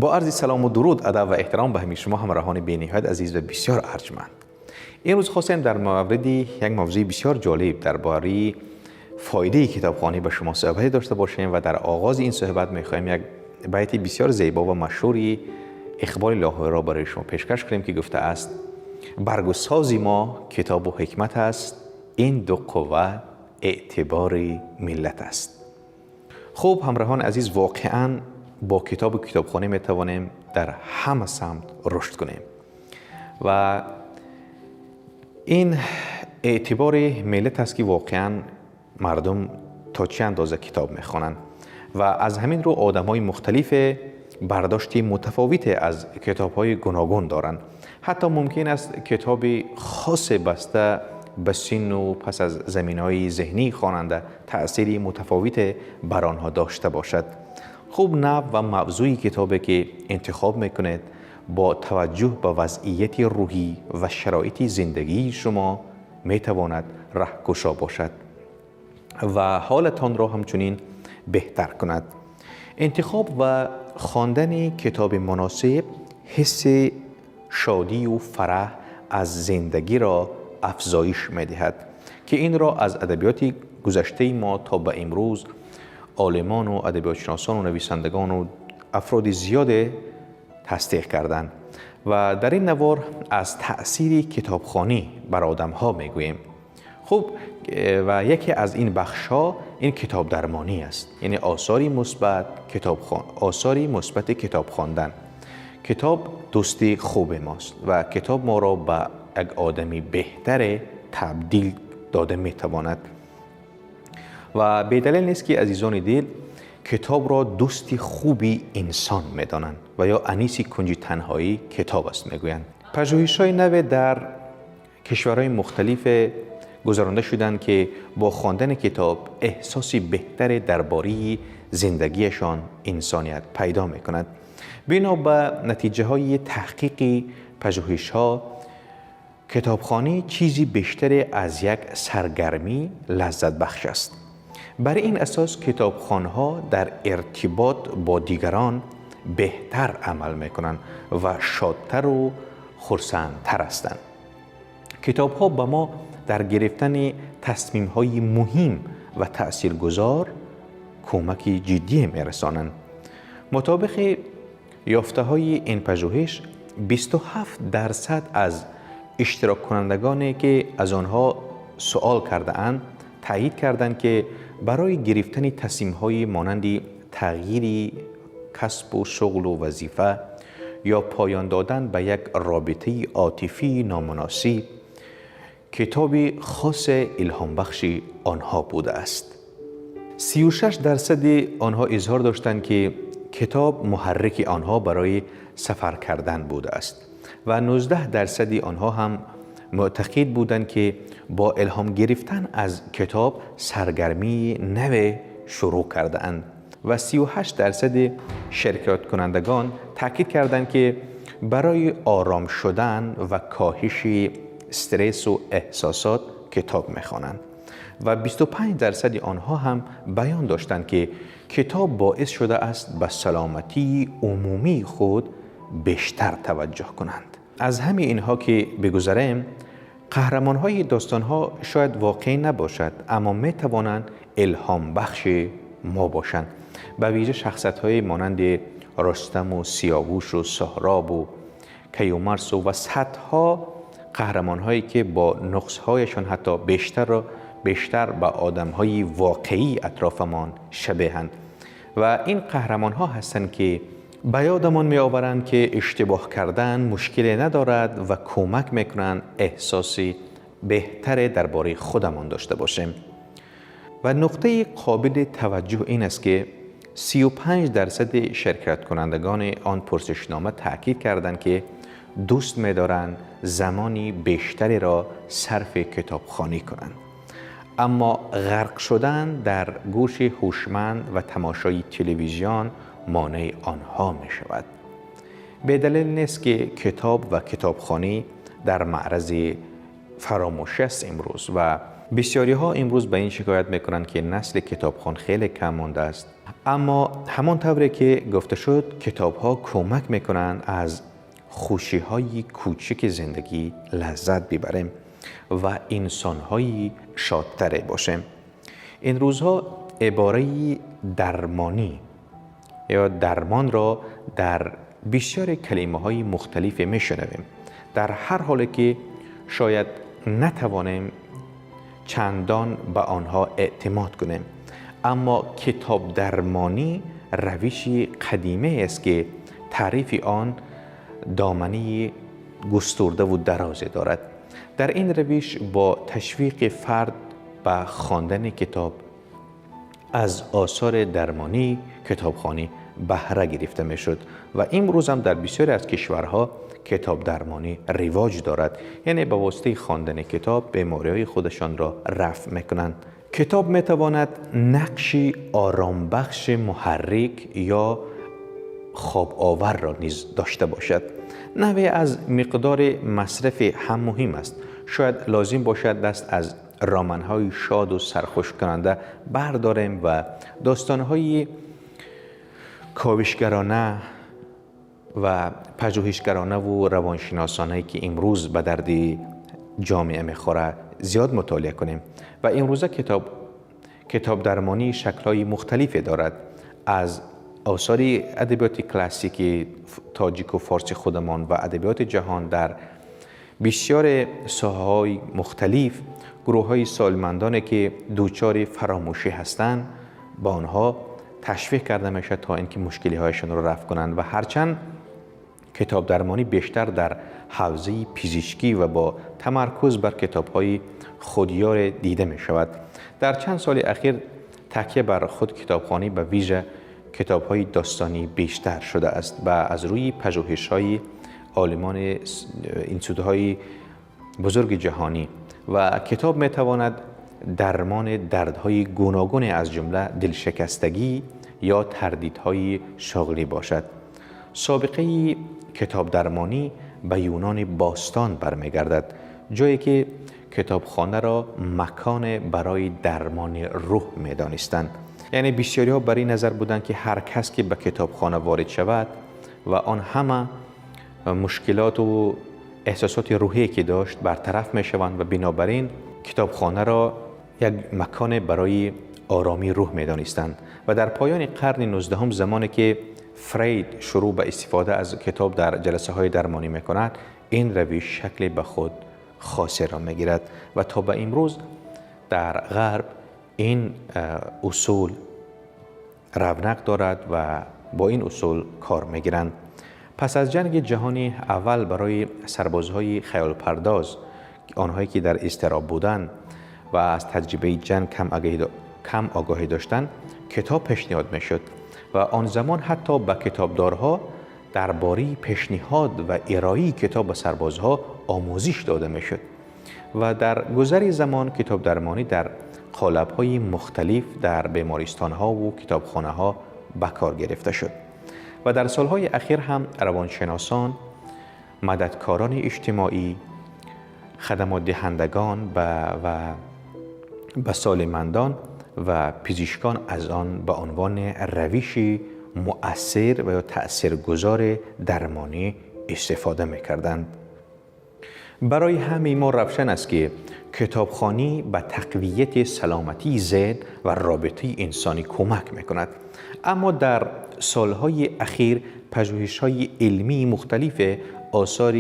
با عرض سلام و درود، ادب و احترام به همه شما همراهان بی‌نهایت عزیز و بسیار ارجمند. امروز خواستم در مورد یک موضوع بسیار جالب درباره فایده کتابخوانی به شما صحبت داشته باشیم و در آغاز این صحبت می‌خوایم یک بیت بسیار زیبا و مشهوری اقبال لاهوری را برای شما پیشکش کنیم که گفته است: برگ و ساز ما کتاب و حکمت است، این دو قوه اعتبار ملت است. خوب همراهان عزیز، واقعاً با کتاب و کتابخوانی می توانیم در همه سمت رشد کنیم و این اعتبار ملت است که واقعا مردم تا چه اندازه کتاب می خوانند و از همین رو آدم‌های مختلف برداشت متفاوت از کتاب‌های گوناگون دارند. حتی ممکن است کتاب خاص بسته به سن و پس از زمینه‌های ذهنی خواننده تأثیری متفاوت بر آنها داشته باشد. خوب نوع و موضوعی کتابی که انتخاب میکنید با توجه به وضعیت روحی و شرایط زندگی شما میتواند راهگشا باشد و حالتان را همچنین بهتر کند. انتخاب و خواندن کتاب مناسب حس شادی و فرح از زندگی را افزایش میدهد که این را از ادبیات گذشته ما تا به امروز عالمان و ادبیات شناسان و نویسندگان و افراد زیاد تصدیق کردند و در این نوار از تأثیر کتابخوانی بر آدم‌ها میگوییم. خوب و یکی از این بخش‌ها این کتاب درمانی است، یعنی آثاری مثبت کتاب خواندن. کتاب دوستی خوب ماست و کتاب ما را به یک آدمی بهتر تبدیل داده میتواند و به دلیل نیست که عزیزان دل کتاب را دوستی خوبی انسان میدانند و یا انیس کنج تنهایی کتاب است میگویند. پژوهش‌های نو در کشورهای مختلف گذرانده شدند که با خواندن کتاب احساسی بهتر درباره زندگیشان انسانیت پیدا میکند. بنا به نتیجه های تحقیق پژوهش‌ها، کتابخوانی چیزی بیشتر از یک سرگرمی لذت بخش است. برای این اساس کتابخوان‌ها در ارتباط با دیگران بهتر عمل می‌کنند و شادتر و خرسندتر هستند. کتاب‌ها به ما در گرفتن تصمیم‌های مهم و تأثیرگذار کمک جدی می‌رسانند. مطابق یافته‌های این پژوهش 27% از اشتراک کنندگانی که از آنها سوال کرده اند تایید کردند که برای گرفتن تصمیم‌های مانند تغییر کسب و شغل و وظیفه یا پایان دادن به یک رابطه عاطفی نامناسب کتاب خاص الهام بخش آنها بوده است. 36% آنها اظهار داشتند که کتاب محرک آنها برای سفر کردن بوده است و 19% آنها هم معتقد بودند که با الهام گرفتن از کتاب سرگرمی نو شروع کرده اند و 38% شرکت کنندگان تاکید کردند که برای آرام شدن و کاهش استرس و احساسات کتاب می‌خوانند و 25% آنها هم بیان داشتند که کتاب باعث شده است به سلامتی عمومی خود بیشتر توجه کنند. از همه اینها که بگذریم، قهرمان‌های داستان‌ها شاید واقعی نباشد اما می‌توانند الهام بخش ما باشند. به ویژه شخصیت‌های مانند رستم و سیاوش و سهراب و کیومرث و صدها قهرمان‌هایی که با نقص‌هایشان حتی بیشتر به آدم‌های واقعی اطرافمان شبیه‌اند و این قهرمان‌ها هستند که به یادمان می‌آورند که اشتباه کردن مشکلی ندارد و کمک می‌کنند احساسی بهتر درباره خودمان داشته باشیم. و نقطه قابل توجه این است که 35% شرکت کنندگان آن پرسشنامه تاکید کردند که دوست می‌دارند زمانی بیشتری را صرف کتابخوانی کنند، اما غرق شدن در گوش هوشمند و تماشای تلویزیون مانع آنها می شود. به دلیل نیست که کتاب و کتابخوانی در معرض فراموشی است امروز و بسیاری ها امروز به این شکایت می کنند که نسل کتابخوان خیلی کم مانده است. اما همان طوری که گفته شد کتاب ها کمک میکنند از خوشی های کوچک زندگی لذت ببریم و انسان های شادتر باشیم. این روزها عباره درمانی یا درمان را در بسیار کلمه های مختلف میشنویم. در هر حالی که شاید نتوانیم چندان به آنها اعتماد کنیم، اما کتاب درمانی روشی قدیمی است که تعریف آن دامنه گسترده و درازی دارد. در این روش با تشویق فرد به خواندن کتاب از آثار درمانی کتابخوانی بهره گرفته میشد و امروز هم در بسیاری از کشورها کتاب درمانی رواج دارد، یعنی به واسطه خواندن کتاب بیماری‌های خودشان را رفع میکنند. کتاب میتواند نقشی آرامبخش محرک یا خواب آور را نیز داشته باشد. نحوه از مقدار مصرف هم مهم است. شاید لازم باشد دست از رامن‌های شاد و سرخوش کننده برداریم و داستان‌های کاوشگرانه و پژوهشگرانه و روانشناسانه‌ای که امروز به درد جامعه میخوره زیاد مطالعه کنیم. و امروزه کتاب درمانی شکل‌های مختلفی دارد، از آثار ادبیات کلاسیک تاجیک و فارسی خودمان و ادبیات جهان در بسیار ساحه‌های مختلف. گروه‌های سالمندانی که دوچار فراموشی هستند با آنها تشویق کرده میشه تا اینکه مشکلی‌هایشان را رفع کنند و هرچند کتاب درمانی بیشتر در حوزه پزشکی و با تمرکز بر کتاب‌های خودیار دیده می شود. در چند سال اخیر تکیه بر خود کتابخوانی به ویژه کتاب‌های داستانی بیشتر شده است و از روی پژوهش‌های عالمان انستیتوت‌های بزرگ جهانی و کتاب می‌تواند درمان دردهای گوناگون از جمله دلشکستگی یا تردیدهای شغلی باشد. سابقه کتاب درمانی به یونان باستان برمیگردد، جایی که کتابخانه را مکان برای درمان روح می‌دانستند. یعنی بسیاری‌ها بر این نظر بودند که هر کس که به کتابخانه وارد شود و آن همه مشکلات و احساسات روحی که داشت برطرف می‌شوند و بنابراین کتابخانه را یک مکان برای آرامی روح می‌دانستند. و در پایان قرن 19 زمانی که فرید شروع به استفاده از کتاب در جلسه‌های درمانی می‌کند، این روش شکل به خود خاصی را می‌گیرد و تا به امروز در غرب این اصول رونق دارد و با این اصول کار می‌گیرند. پس از جنگ جهانی اول برای سربازهای خیال پرداز، آنهایی که در اضطراب بودند و از تجربه جنگ کم آگاهی داشتند، کتاب پیشنهاد می‌شد و آن زمان حتی به کتابدارها درباره پیشنهاد و ارائه کتاب به سربازها آموزش داده می‌شد و در گذر زمان کتاب درمانی در قالب‌های مختلف در بیمارستان‌ها و کتابخانه‌ها به کار گرفته شد و در سالهای اخیر هم روانشناسان، مددکاران اجتماعی، خدمات دهندگان و سالمندان و پزشکان از آن به عنوان روشی مؤثر و یا تأثیرگذار درمانی استفاده می‌کردند. برای همه ما روشن است که کتابخوانی به تقویت سلامتی ذهن و رابطه انسانی کمک می‌کند. اما در سالهای اخیر پژوهش‌های علمی مختلف آثار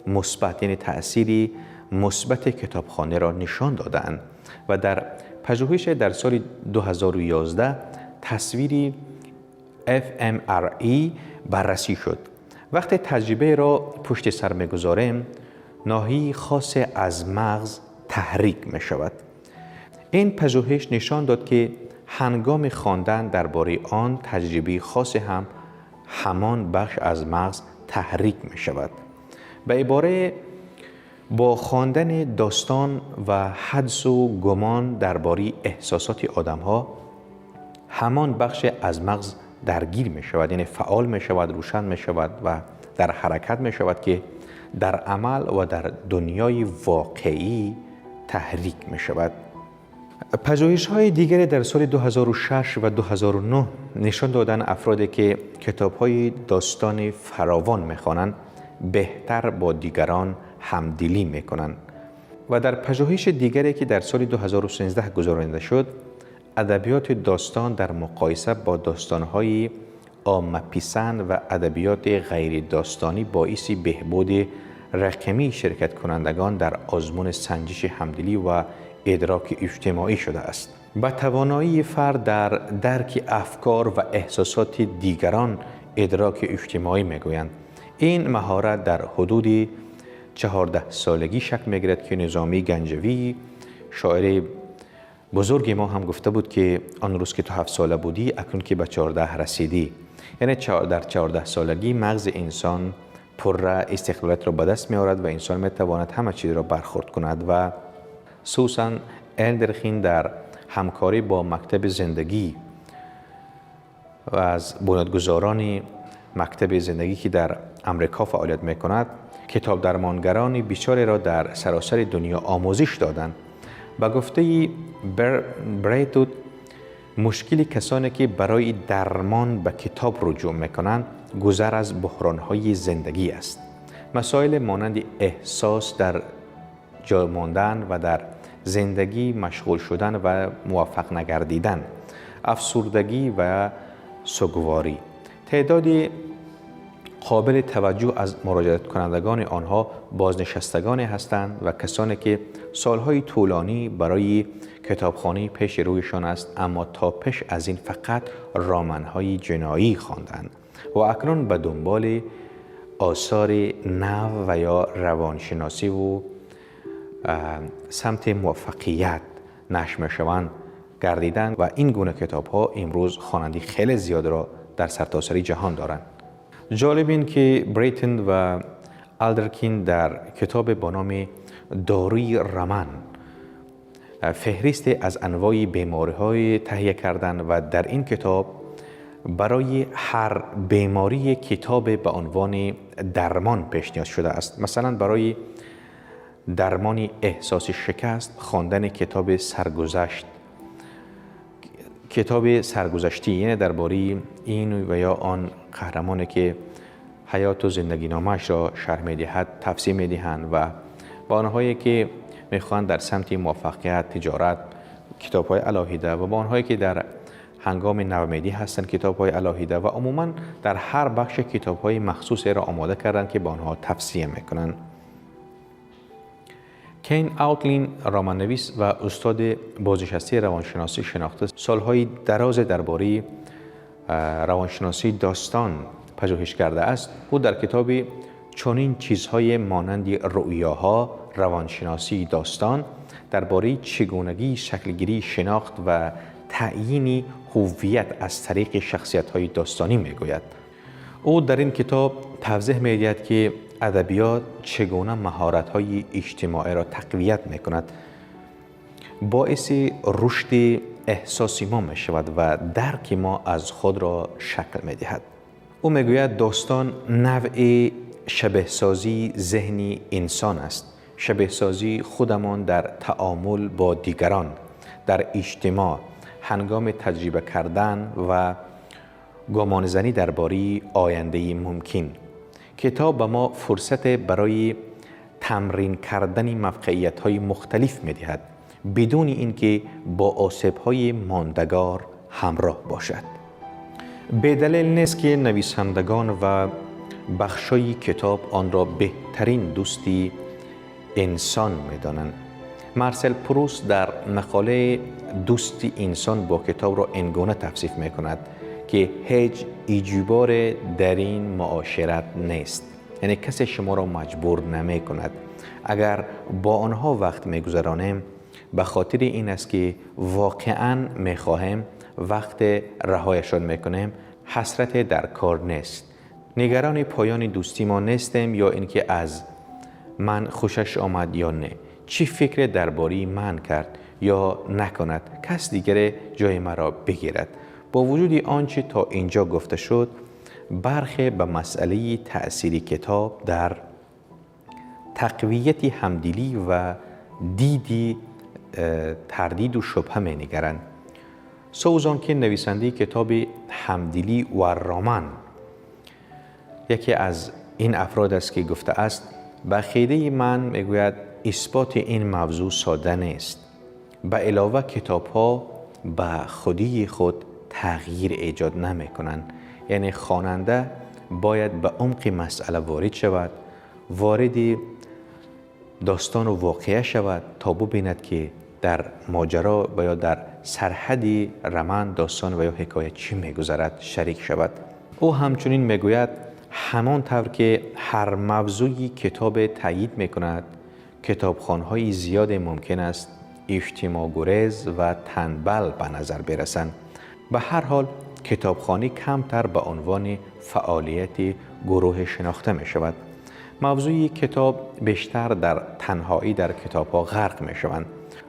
مثبت، یعنی تأثیر مثبت کتابخوانی را نشان داده‌اند و در پژوهش در سال 2011 تصویری fMRI بررسی شد. وقتی تجربه را پشت سر می‌گذاریم، ناحیه خاص از مغز تحریک می‌شود. این پژوهش نشان داد که هنگام خواندن درباره آن تجربه خاص هم همان بخش از مغز تحریک می‌شود. به عباره با خواندن داستان و حدس و گمان درباره احساسات آدم‌ها همان بخش از مغز درگیر می‌شود، یعنی فعال می‌شود، روشن می‌شود و در حرکت می‌شود که در عمل و در دنیای واقعی تحریک می‌شود. پژوهش‌های دیگری در سال 2006 و 2009 نشان دادن افرادی که کتاب‌های داستان فراوان می‌خوانند بهتر با دیگران همدلی می‌کنند. و در پژوهش دیگری که در سال 2013 گزارنده شد، ادبیات داستان در مقایسه با داستان‌های عامه‌پسند و ادبیات غیر داستانی باعث بهبود رقمی شرکت کنندگان در آزمون سنجش همدلی و ادراک اجتماعی شده است. به توانایی فرد در درک افکار و احساسات دیگران ادراک اجتماعی میگویند. این مهارت در حدود 14 سالگی شکل میگیرد که نظامی گنجوی شاعر بزرگ ما هم گفته بود که آن روز که تو 7 ساله بودی اکنون که به 14 رسیدی. یعنی در 14 سالگی مغز انسان پر استقلالیت را به دست می آورد و انسان می تواند همه چیز را برخورد کند. و سوسن الدرخین در همکاری با مکتب زندگی و از بنیانگذاران مکتب زندگی که در امریکا فعالیت می کند، کتاب درمانگران بسیاری را در سراسر دنیا آموزش دادند. به گفته بریتود، مشکل کسانی که برای درمان به کتاب رجوع میکنند گذر از بحران‌های زندگی است. مسائل مانند احساس در جا ماندن و در زندگی مشغول شدن و موفق نگردیدن، افسردگی و سوگواری. تعداد قابل توجه از مراجعت کنندگان آنها بازنشستگان هستند و کسانی که سالهای طولانی برای کتابخوانی پیش رویشان است، اما تا پیش از این فقط رمان‌های جنایی خواندند و اکنون به دنبال آثار نو و یا روانشناسی و سمت موفقیت نشر می‌شوند گردیدند و این گونه کتاب‌ها امروز خواننده خیلی زیاد را در سرتاسر جهان دارند. جالب این که بریتن و الدرکین در کتاب با نام داروی رمان فهرست از انواع بیماری‌های تهیه کردند و در این کتاب برای هر بیماری کتاب به عنوان درمان پیشنهاد شده است. مثلا برای درمان احساس شکست خواندن کتاب سرگذشتی، یعنی درباره این و یا آن قهرمانی که حیات و زندگی نامش را شرح می‌دهد تفسیر می‌دهند و با آنهایی که می‌خواهند در سمت موفقیت، تجارت کتاب‌های الهیده و با آنهایی که در هنگام نومیدی هستند کتاب‌های الهیده و عموماً در هر بخش کتاب‌های مخصوصی را آماده کردند که با آنها تفسیر می‌کنند. کین اوتلین رمان‌نویس و استاد بازنشسته روانشناسی شناخته سالهای دراز درباره روانشناسی داستان پژوهش کرده است. او در کتاب چنین چیزهای مانند رؤیاها روانشناسی داستان درباره چگونگی شکلگیری شناخت و تعیین هویت از طریق شخصیت‌های داستانی میگوید. او در این کتاب توضیح می‌دهد که ادبیات چگونه مهارت‌های اجتماعی را تقویت می‌کند، باعث رشد احساسی ما می‌شود و درک ما از خود را شکل می‌دهد. او می‌گوید داستان نوع شبه‌سازی ذهنی انسان است. شبه‌سازی خودمان در تعامل با دیگران، در اجتماع، هنگام تجربه کردن و گمانه‌زنی درباره آینده ممکن. کتاب به ما فرصت برای تمرین کردن موقعیت‌های مختلف می‌دهد بدون اینکه با آسیب‌های ماندگار همراه باشد. بدلیل نیست که نویسندگان و بخشای کتاب آن را بهترین دوستی انسان می‌دانند. مارسل پروست در مقاله دوستی انسان با کتاب را اینگونه توصیف می‌کند که هیچ اجبار در این معاشرت نیست، یعنی کسی شما را مجبور نمی کند. اگر با آنها وقت می‌گذرانیم به خاطر این است که واقعاً می‌خواهیم، وقت رهایشان می‌کنیم، حسرت در کار نیست. نگران پایان دوستی ما نیستیم یا اینکه از من خوشش آمد یا نه، چی فکر درباره من کرد یا نکند، کس دیگر جای مرا بگیرد. با وجود آنچه تا اینجا گفته شد، برخی به مسئله تأثیر کتاب در تقویت همدلی و دیدی تردید و شبهه می نگرند. سوزان که نویسنده کتاب همدلی و رمان یکی از این افراد است که گفته است به عقیده من میگوید اثبات این موضوع ساده نیست. به علاوه کتاب ها به خودی خود تغییر ایجاد نمی کنند. یعنی خواننده باید به عمق مسئله وارد شود، وارد داستان و واقعه شود تا ببیند که در ماجرا و یا در سرحد رمان داستان و یا حکایت چی میگذرد شریک شود. او همچنین میگوید همان طور که هر موضوعی کتاب تایید میکند، کتابخوان‌های زیاد ممکن است اجتماع گریز و تنبل به نظر برسند. به هر حال کتابخوانی کمتر به عنوان فعالیت گروه شناخته می شود. موضوعی کتاب بیشتر در تنهایی در کتاب‌ها غرق می شوند.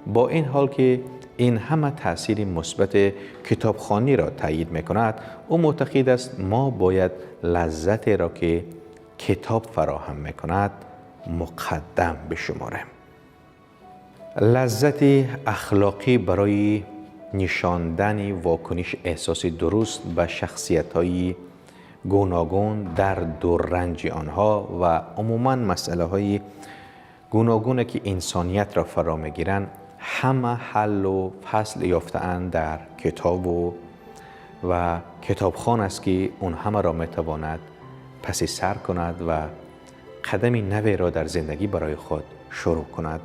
با این حال که این همه تأثیر مثبت کتابخوانی را تایید می کند، او معتقد است ما باید لذت را که کتاب فراهم می کند مقدم بشماریم. لذت اخلاقی برای نشاندن واکنش احساسی درست به شخصیت‌های گوناگون در دور رنج آنها و عموماً مسئله‌های گوناگونی که انسانیت را فرا می‌گیرند همه حل و فصل یافته‌اند در کتاب و کتابخوان است که اون همه را می‌تواند پس سر کند و قدمی نوی را در زندگی برای خود شروع کند.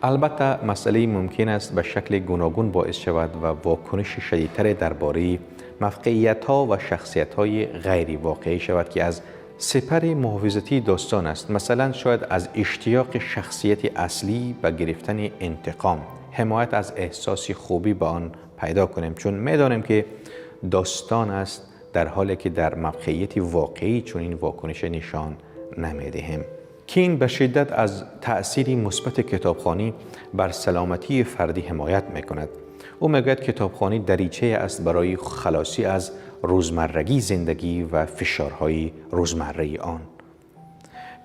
البته مسئله ممکن است به شکل گوناگون باعث شود و واکنش شدیدتر درباره موقعیت‌ها و شخصیت‌های غیر واقعی شود که از سپر محافظتی داستان است. مثلا شاید از اشتیاق شخصیت اصلی به گرفتن انتقام، حمایت از احساس خوبی به آن پیدا کنیم، چون می‌دانیم که داستان است در حالی که در موقعیت واقعی چون این واکنش نشان نمی‌دهیم. کین به شدت از تأثیر مثبت کتابخوانی بر سلامتی فردی حمایت می‌کند. او میگوید کتابخوانی دریچه است برای خلاصی از روزمرگی زندگی و فشارهای روزمره آن.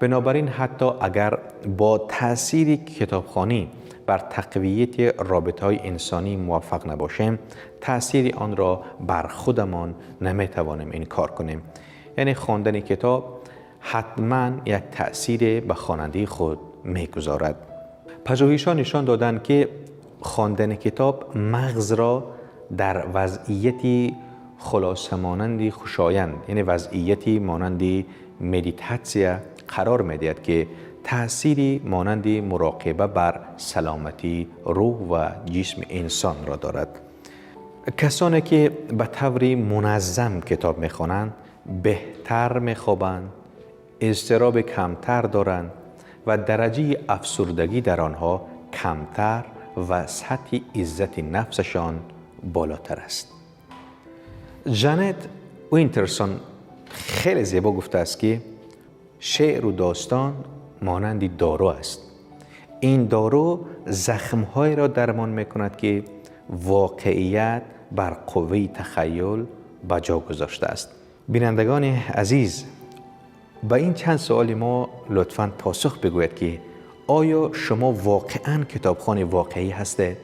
بنابراین حتی اگر با تأثیر کتابخوانی بر تقویت رابطه‌های انسانی موفق نباشیم، تأثیر آن را بر خودمان نمی‌توانیم انکار کنیم. یعنی خواندن کتاب حتما یک تأثیر به خواننده خود می‌گذارد. پژوهش‌ها نشان دادند که خواندن کتاب مغز را در وضعیتی خلاصه مانند خوشایند، یعنی وضعیتی مانند مدیتاسیا قرار می‌دهد که تأثیری مانند مراقبه بر سلامتی روح و جسم انسان را دارد. کسانی که به طور منظم کتاب می‌خوانند بهتر می‌خوابند، اضطراب کمتر دارند و درجه افسردگی در آنها کمتر و سطح عزت نفسشان بالاتر است. جانت وینترسون خیلی زیبا گفته است که شعر و داستان مانند دارو است. این دارو زخم‌های را درمان می‌کند که واقعیت بر قوه تخیل به جا گذاشته است. بینندگان عزیز، به این چند سوال ما لطفاً پاسخ بگویید که آیا شما واقعاً کتابخوان واقعی هستید؟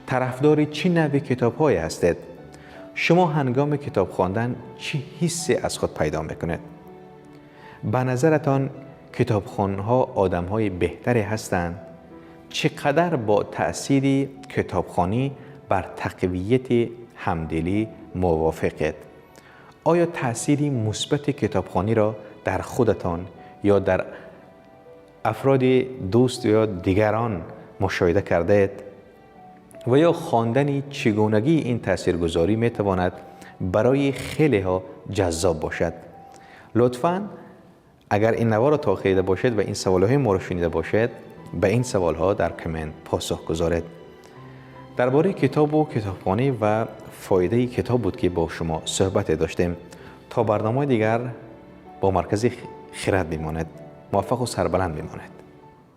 طرفدار چه نوع کتاب‌هایی هستید؟ شما هنگام کتاب خواندن چه حسی از خود پیدا می‌کنید؟ به نظرتان کتابخوان‌ها آدم‌های بهتری هستند؟ چقدر با تأثیر کتابخوانی بر تقویت همدلی موافقید؟ آیا تأثیری مثبت کتابخوانی را در خودتان یا در افراد دوست یا دیگران مشاهده کردید؟ و یا خواندن چگونگی این تاثیرگذاری میتواند برای خیلی ها جذاب باشد؟ لطفاً اگر این نوار را تا خریده باشید و این سوالهای ما را شنیده باشید، به این سوالها در کامنت پاسخ گذارید. درباره کتاب و کتابخوانی و فایده کتاب بود که با شما صحبت داشتیم. تا برنامه دیگر با مرکز خرد بمانید. موفق و سربلند بمانید.